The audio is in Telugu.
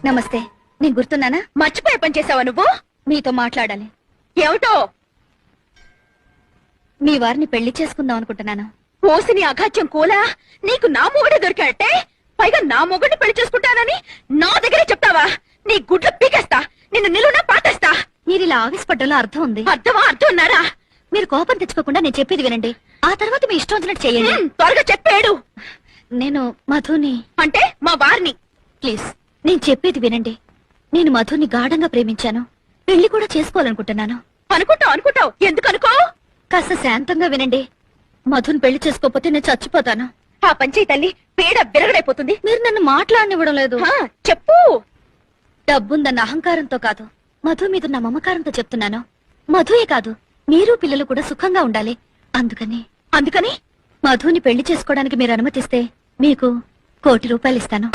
నమస్తే. నేను గుర్తున్నానా? మర్చిపోయే పని చేసావా నువ్వు? మీతో మాట్లాడాలి. ఏమిటో? మీ వారిని పెళ్లి చేసుకుందాం అనుకుంటున్నాను. పోసిని అఘాత్యం కూలా నీకు నా మొగుడే దొరికాటే, పైగా నా మొగుడిని పెళ్లి చేసుకుంటానని నా దగ్గరే చెప్తావా? నీ గుడ్లు పీకేస్తా, నిన్ను నిలువునా పాటేస్తా. మీరు ఇలా ఆవేశపడ్డంలో అర్థం ఉంది. అర్థమా? అర్థం ఉన్నారా? మీరు కోపం తెచ్చుకోకుండా నేను చెప్పేది వినండి. ఆ తర్వాత మీ ఇష్టం వచ్చినట్టు చెయ్యండి. త్వరగా చెప్పాడు. నేను మధుని అంటే మా వారిని. ప్లీజ్ నేను చెప్పేది వినండి. నేను మధుని గాఢంగా ప్రేమించాను. పెళ్లి కూడా చేసుకోవాలనుకుంటున్నాను. అనుకుంటావు. ఎందుకు అనుకో? కాస్త శాంతంగా వినండి. మధుని పెళ్లి చేసుకోకపోతే నేను చచ్చిపోతాను. ఆ పంచాయి తల్లి పేడ విరగడైపోతుంది. మీరు నన్ను మాట్లాడనివ్వడం లేదు. చెప్పు. డబ్బుందన్న అహంకారంతో కాదు, మధు మీద నా మమకారంతో చెప్తున్నాను. మధుయే కాదు, మీరు పిల్లలు కూడా సుఖంగా ఉండాలి. అందుకని మధుని పెళ్లి చేసుకోవడానికి మీరు అనుమతిస్తే మీకు ₹1,00,00,000 ఇస్తాను.